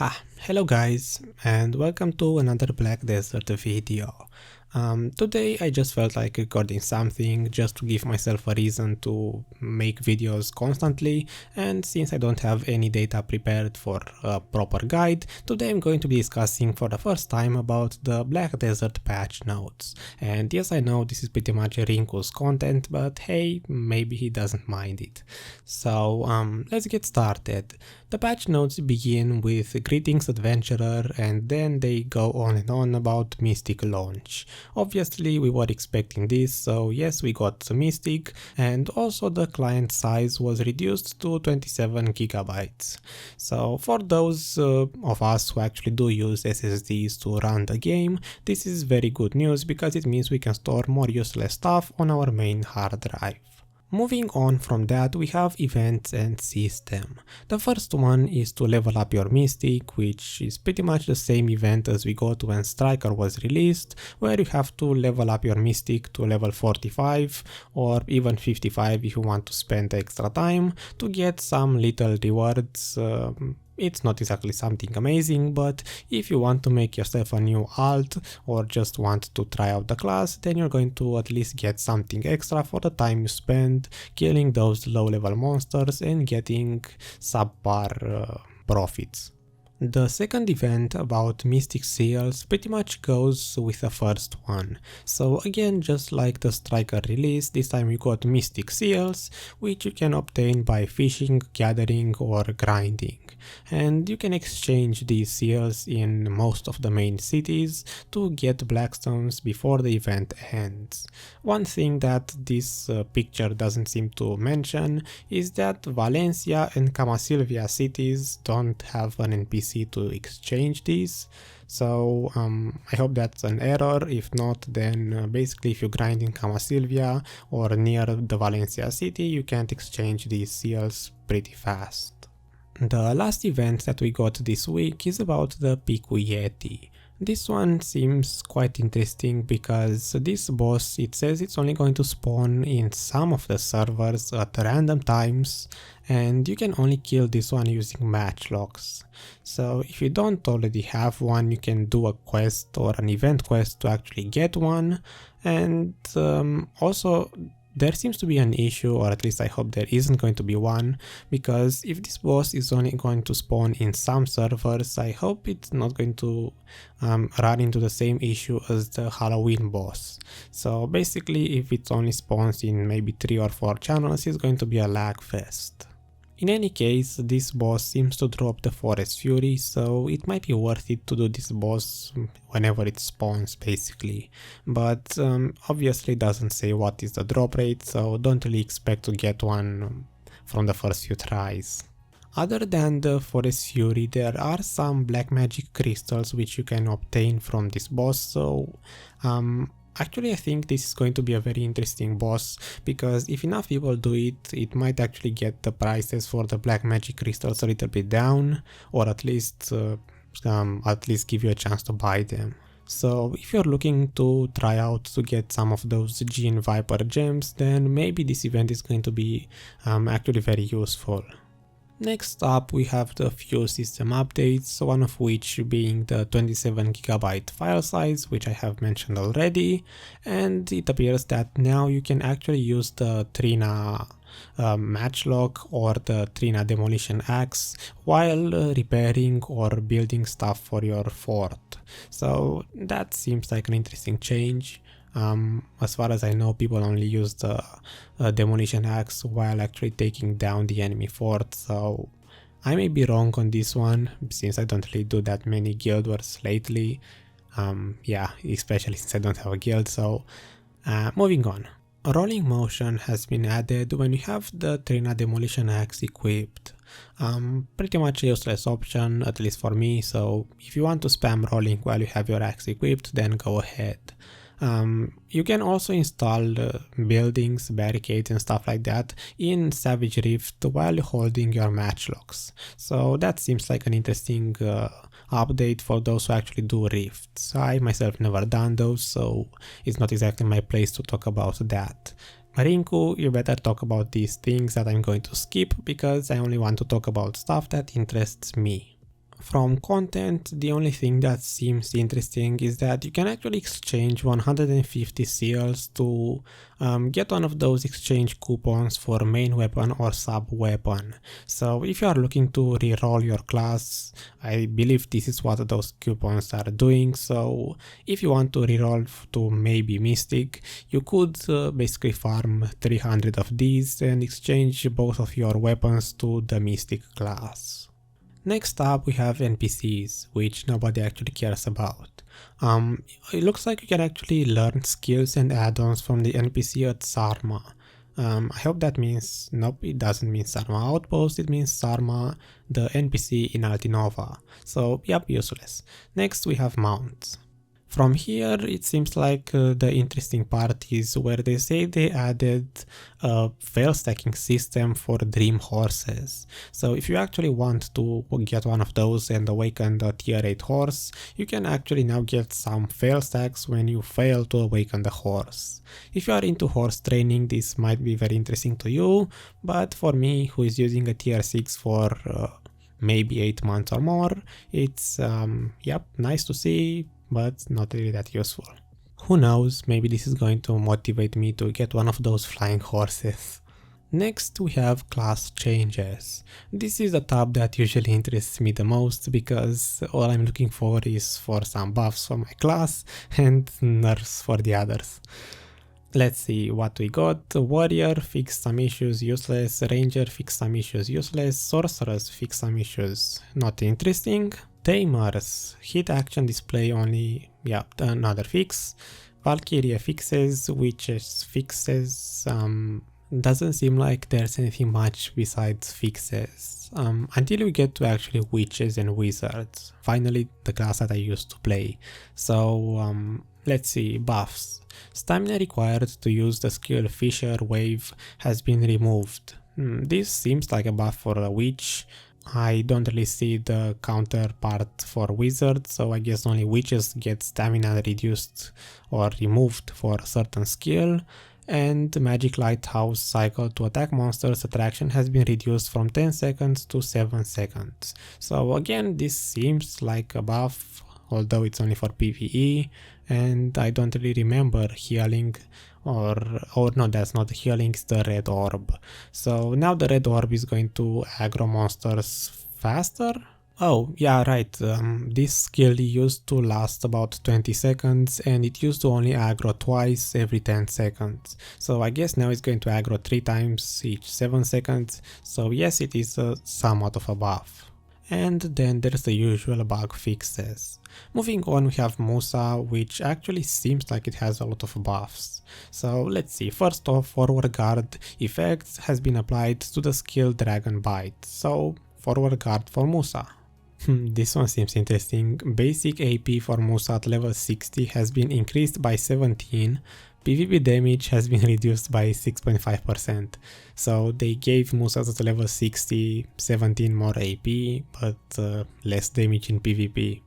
Hello guys, and welcome to another Black Desert video. Today I just felt like recording something just to give myself a reason to make videos constantly, and since I don't have any data prepared for a proper guide, today I'm going to be discussing for the first time about the Black Desert Patch Notes. And yes, I know this is pretty much Rinku's content, but hey, maybe he doesn't mind it. So let's get started. The patch notes begin with "Greetings adventurer" and then they go on and on about Mystic launch. Obviously we were expecting this, so yes, we got the Mystic, and also the client size was reduced to 27 gigabytes. So for those of us who actually do use SSDs to run the game, this is very good news because it means we can store more useless stuff on our main hard drive. Moving on from that, we have events and system. The first one is to level up your Mystic, which is pretty much the same event as we got when Striker was released, where you have to level up your Mystic to level 45 or even 55 if you want to spend extra time to get some little rewards. It's not exactly something amazing, but if you want to make yourself a new alt or just want to try out the class, then you're going to at least get something extra for the time you spend killing those low level monsters and getting subpar profits. The second event about Mystic Seals pretty much goes with the first one. So again, just like the Striker release, this time you got Mystic Seals, which you can obtain by fishing, gathering or grinding. And you can exchange these seals in most of the main cities to get blackstones before the event ends. One thing that this picture doesn't seem to mention is that Valencia and Camasilvia cities don't have an NPC to exchange these, so I hope that's an error. If not, then basically if you grind in Camasilvia or near the Valencia city, you can't exchange these seals pretty fast. The last event that we got this week is about the Piku Yeti. This one seems quite interesting because this boss, it says it's only going to spawn in some of the servers at random times, and you can only kill this one using matchlocks. So if you don't already have one, you can do a quest or an event quest to actually get one, and also there seems to be an issue, or at least I hope there isn't going to be one, because if this boss is only going to spawn in some servers, I hope it's not going to run into the same issue as the Halloween boss. So basically if it only spawns in maybe 3 or 4 channels, it's going to be a lag fest. In any case, this boss seems to drop the Forest Fury, so it might be worth it to do this boss whenever it spawns basically. But obviously it doesn't say what is the drop rate, so don't really expect to get one from the first few tries. Other than the Forest Fury, there are some black magic crystals which you can obtain from this boss, so actually I think this is going to be a very interesting boss, because if enough people do it, it might actually get the prices for the black magic crystals a little bit down, or at least give you a chance to buy them. So if you're looking to try out to get some of those Gene Viper gems, then maybe this event is going to be actually very useful. Next up we have the few system updates, one of which being the 27 GB file size, which I have mentioned already, and it appears that now you can actually use the Trina matchlock or the Trina demolition axe while repairing or building stuff for your fort. So that seems like an interesting change. As far as I know, people only use the demolition axe while actually taking down the enemy fort, so I may be wrong on this one since I don't really do that many guild wars lately. Yeah, especially since I don't have a guild, so moving on. Rolling motion has been added when you have the Trina demolition axe equipped. Pretty much a useless option, at least for me, so if you want to spam rolling while you have your axe equipped, then go ahead. You can also install buildings, barricades and stuff like that in Savage Rift while holding your matchlocks. So that seems like an interesting update for those who actually do rifts. I myself never done those, so it's not exactly my place to talk about that. Rinku, you better talk about these things that I'm going to skip because I only want to talk about stuff that interests me. From content, the only thing that seems interesting is that you can actually exchange 150 seals to get one of those exchange coupons for main weapon or sub weapon. So if you are looking to reroll your class, I believe this is what those coupons are doing. So if you want to reroll to maybe Mystic, you could basically farm 300 of these and exchange both of your weapons to the Mystic class. Next up we have NPCs, which nobody actually cares about. It looks like you can actually learn skills and add-ons from the NPC at Sarma. I hope that means, nope, it doesn't mean Sarma Outpost, it means Sarma, the NPC in Altinova. So yep, useless. Next we have mounts. From here, it seems like the interesting part is where they say they added a fail stacking system for dream horses. So if you actually want to get one of those and awaken the tier 8 horse, you can actually now get some fail stacks when you fail to awaken the horse. If you are into horse training, this might be very interesting to you, but for me, who is using a tier 6 for maybe 8 months or more, it's yep, nice to see, but not really that useful. Who knows, maybe this is going to motivate me to get one of those flying horses. Next we have class changes. This is the tab that usually interests me the most because all I'm looking for is for some buffs for my class and nerfs for the others. Let's see what we got. Warrior fixed some issues, useless. Ranger fixed some issues, useless. Sorcerers fixed some issues, not interesting. Tamers, hit action display only, yeah, another fix. Valkyria fixes, witches fixes, doesn't seem like there's anything much besides fixes. Until we get to actually witches and wizards, finally the class that I used to play. So let's see, buffs. Stamina required to use the skill Fisher Wave has been removed. This seems like a buff for a witch. I don't really see the counterpart for wizards, so I guess only witches get stamina reduced or removed for a certain skill. And Magic Lighthouse cycle to attack monsters attraction has been reduced from 10 seconds to 7 seconds. So again, this seems like a buff, although it's only for PvE, and I don't really remember healing, or no, that's not the healing, it's the red orb. So now the red orb is going to aggro monsters faster? Oh, yeah, right, this skill used to last about 20 seconds and it used to only aggro twice every 10 seconds. So I guess now it's going to aggro 3 times each 7 seconds, so yes, it is somewhat of a buff. And then there's the usual bug fixes. Moving on, we have Musa, which actually seems like it has a lot of buffs. So let's see, first off, forward guard effects has been applied to the skill Dragon Bite, so forward guard for Musa. This one seems interesting. Basic AP for Musa at level 60 has been increased by 17, PvP damage has been reduced by 6.5%, so they gave Musa at level 60 17 more AP, but less damage in PvP.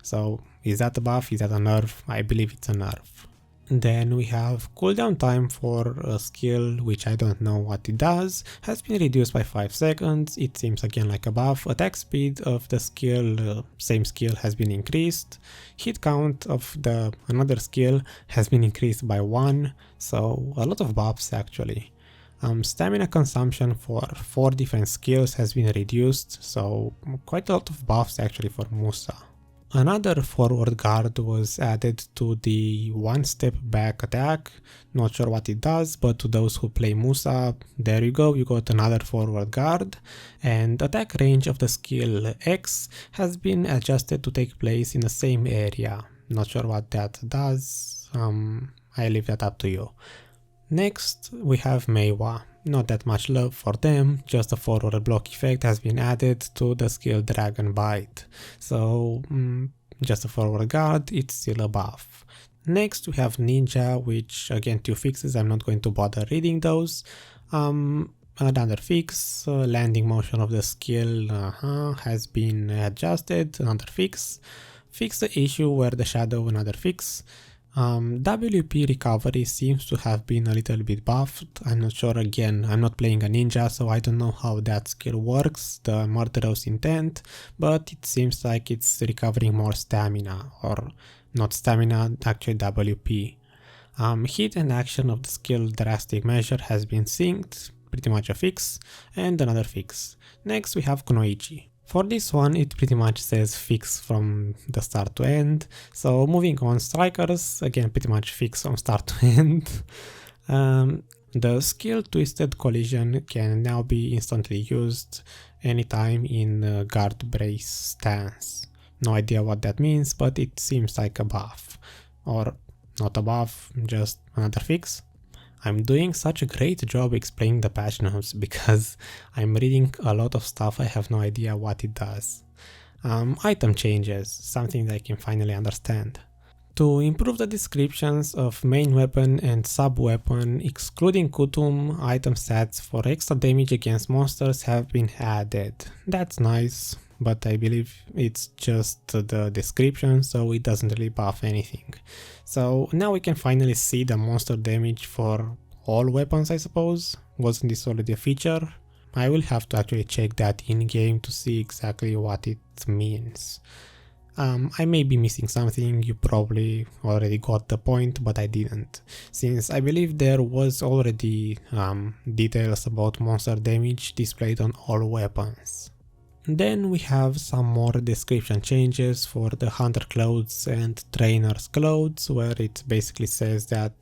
So is that a buff? Is that a nerf? I believe it's a nerf. Then we have cooldown time for a skill, which I don't know what it does, has been reduced by 5 seconds, it seems again like a buff. Attack speed of the skill, same skill, has been increased. Hit count of the another skill has been increased by 1, so a lot of buffs actually. Stamina consumption for 4 different skills has been reduced, so quite a lot of buffs actually for Musa. Another forward guard was added to the 1 step back attack, not sure what it does, but to those who play Musa, there you go, you got another forward guard. And attack range of the skill X has been adjusted to take place in the same area, not sure what that does, I leave that up to you. Next we have Meiwa. Not that much love for them, just a forward block effect has been added to the skill Dragon Bite. So just a forward guard, it's still a buff. Next we have Ninja, which again 2 fixes, I'm not going to bother reading those. Another fix, landing motion of the skill has been adjusted, another fix. Fix the issue where the shadow, another fix. WP recovery seems to have been a little bit buffed. I'm not sure, again, I'm not playing a ninja, so I don't know how that skill works, the murderous intent, but it seems like it's recovering more stamina, or not stamina, actually WP. Hit and action of the skill drastic measure has been synced, pretty much a fix, and another fix. Next we have Kunoichi. For this one, it pretty much says fix from the start to end. So moving on, strikers, again pretty much fix from start to end. The skill Twisted Collision can now be instantly used anytime in guard brace stance. No idea what that means, but it seems like a buff. Or not a buff, just another fix. I'm doing such a great job explaining the patch notes because I'm reading a lot of stuff, I have no idea what it does. Item changes, something that I can finally understand. To improve the descriptions of main weapon and sub weapon, excluding Kutum, item stats for extra damage against monsters have been added. That's nice, but I believe it's just the description, so it doesn't really buff anything. So now we can finally see the monster damage for all weapons, I suppose. Wasn't this already a feature? I will have to actually check that in game to see exactly what it means. I may be missing something, you probably already got the point, but I didn't, since I believe there was already details about monster damage displayed on all weapons. Then we have some more description changes for the hunter clothes and trainer's clothes, where it basically says that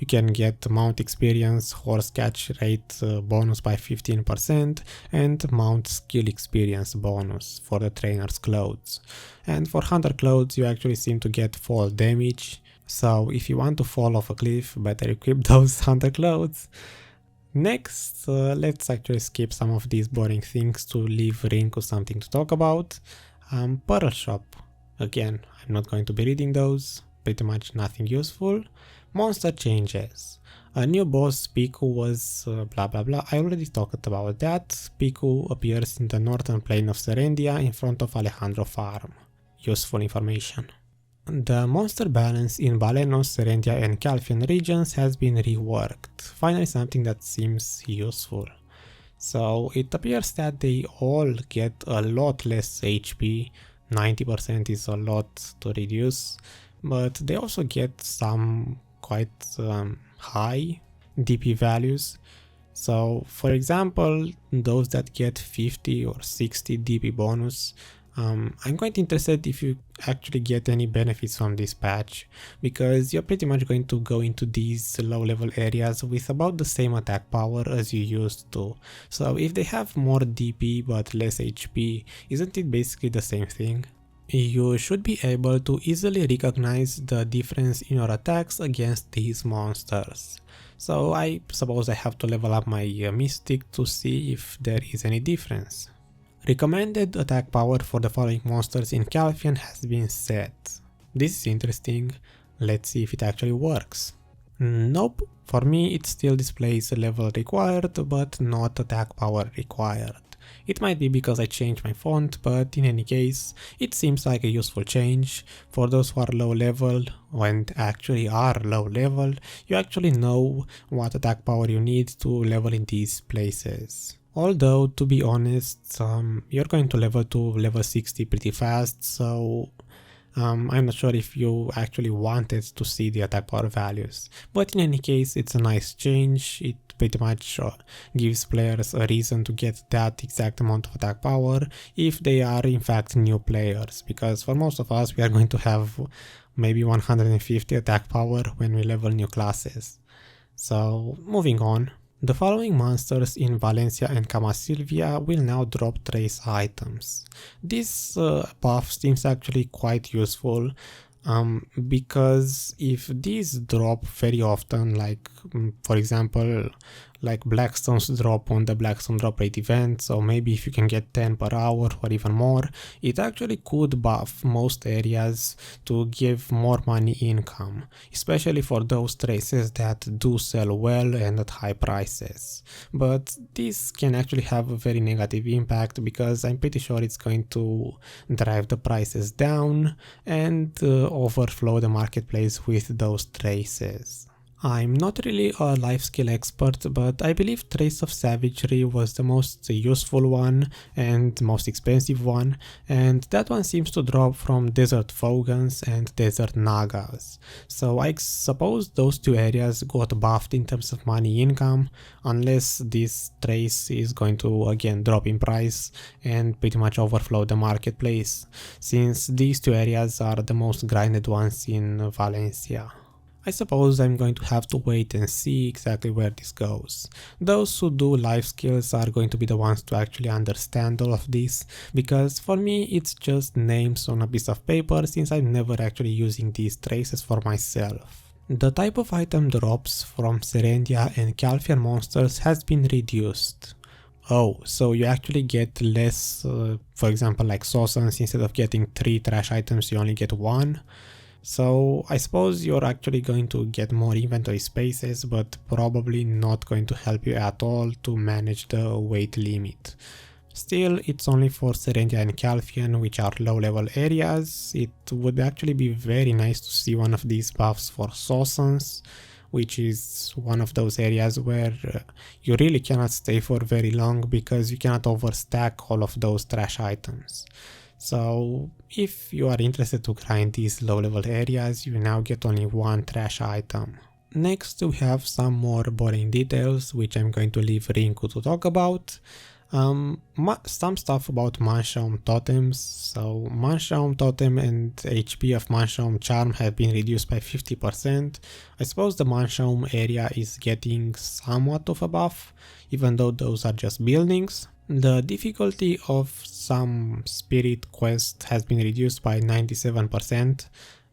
you can get mount experience, horse catch rate bonus by 15% and mount skill experience bonus for the trainer's clothes. And for hunter clothes you actually seem to get fall damage, so if you want to fall off a cliff, better equip those hunter clothes. Next, let's actually skip some of these boring things to leave Rinku something to talk about. Pearl Shop. Again, I'm not going to be reading those, pretty much nothing useful. Monster changes. A new boss, Piku, was blah blah blah. I already talked about that. Piku appears in the northern plain of Serendia in front of Alejandro Farm. Useful information. The monster balance in Balenos, Serendia and Calfian regions has been reworked, finally something that seems useful. So it appears that they all get a lot less HP, 90% is a lot to reduce, but they also get some quite high DP values. So for example, those that get 50 or 60 DP bonus, I'm quite interested if you actually get any benefits from this patch, because you're pretty much going to go into these low level areas with about the same attack power as you used to. So if they have more DP but less HP, isn't it basically the same thing? You should be able to easily recognize the difference in your attacks against these monsters. So I suppose I have to level up my Mystic to see if there is any difference. Recommended attack power for the following monsters in Calfian has been set. This is interesting, let's see if it actually works. Nope, for me it still displays level required but not attack power required. It might be because I changed my font, but in any case, it seems like a useful change. For those who are low level, and actually are low level, you actually know what attack power you need to level in these places. Although, to be honest, you're going to level to level 60 pretty fast, so I'm not sure if you actually wanted to see the attack power values. But in any case, it's a nice change. It pretty much gives players a reason to get that exact amount of attack power if they are in fact new players, because for most of us we are going to have maybe 150 attack power when we level new classes. So moving on. The following monsters in Valencia and Camasilvia will now drop trace items. This buff seems actually quite useful because if these drop very often, like for example like Blackstone's drop on the Blackstone drop rate event, so maybe if you can get 10 per hour or even more, it actually could buff most areas to give more money income, especially for those traces that do sell well and at high prices. But this can actually have a very negative impact because I'm pretty sure it's going to drive the prices down and overflow the marketplace with those traces. I'm not really a life skill expert, but I believe Trace of Savagery was the most useful one and most expensive one, and that one seems to drop from Desert Fogans and Desert Nagas. So I suppose those two areas got buffed in terms of money income, unless this trace is going to again drop in price and pretty much overflow the marketplace, since these two areas are the most grinded ones in Valencia. I suppose I'm going to have to wait and see exactly where this goes. Those who do life skills are going to be the ones to actually understand all of this, because for me it's just names on a piece of paper since I'm never actually using these traces for myself. The type of item drops from Serendia and Calfian monsters has been reduced. Oh, so you actually get less, for example like Sosans, instead of getting 3 trash items you only get 1. So I suppose you're actually going to get more inventory spaces, but probably not going to help you at all to manage the weight limit. Still, it's only for Serendia and Calfian, which are low level areas. It would actually be very nice to see one of these buffs for Sosans, which is one of those areas where you really cannot stay for very long because you cannot overstack all of those trash items. So if you are interested to grind these low level areas, you now get only 1 trash item. Next we have some more boring details which I'm going to leave Rinku to talk about. Some stuff about Manshaum totems. So Manshaum totem and HP of Manshaum charm have been reduced by 50%. I suppose the Manshaum area is getting somewhat of a buff, even though those are just buildings. The difficulty of some spirit quest has been reduced by 97%.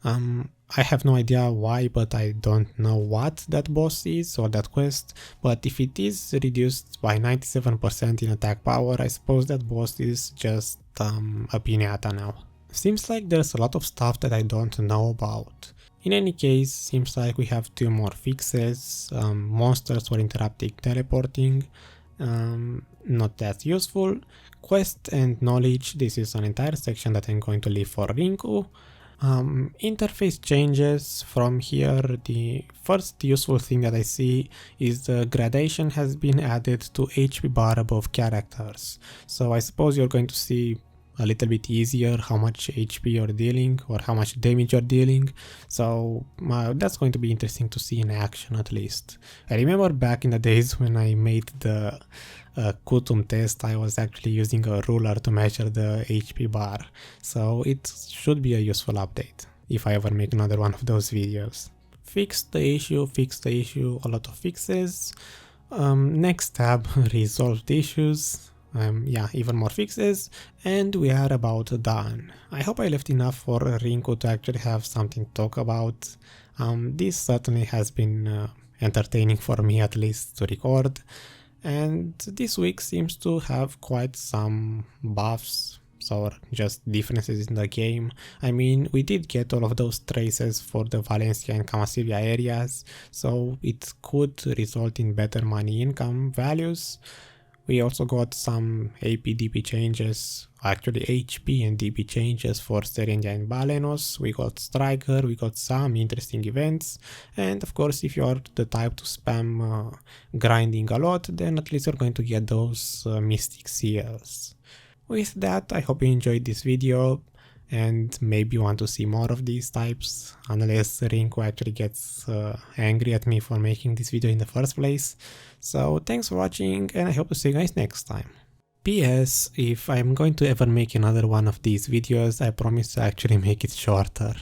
I have no idea why, but I don't know what that boss is or that quest, but if it is reduced by 97% in attack power, I suppose that boss is just a piñata now. Seems like there's a lot of stuff that I don't know about. In any case, seems like we have 2 more fixes. Monsters for interrupting teleporting. Not that useful. Quest and knowledge, this is an entire section that I'm going to leave for Rinku. Interface changes from here. The first useful thing that I see is the gradation has been added to HP bar above characters. So I suppose you're going to see a little bit easier how much HP you're dealing or how much damage you're dealing. So that's going to be interesting to see in action at least. I remember back in the days when I made the Kutum test, I was actually using a ruler to measure the HP bar. So it should be a useful update if I ever make another one of those videos. Fix the issue, a lot of fixes. Next tab, resolve the issues. Yeah, even more fixes, and we are about done. I hope I left enough for Rinku to actually have something to talk about. This certainly has been entertaining for me at least to record, and this week seems to have quite some buffs or just differences in the game. I mean, we did get all of those traces for the Valencia and Camasilia areas, so it could result in better money income values. We also got some AP DP changes, actually HP and DP changes for Serendia and Balenos. We got Striker, we got some interesting events, and of course if you are the type to spam grinding a lot, then at least you're going to get those Mystic Seals. With that, I hope you enjoyed this video and maybe you want to see more of these types, unless Rinku actually gets angry at me for making this video in the first place. So thanks for watching and I hope to see you guys next time. PS, if I'm going to ever make another one of these videos, I promise to actually make it shorter.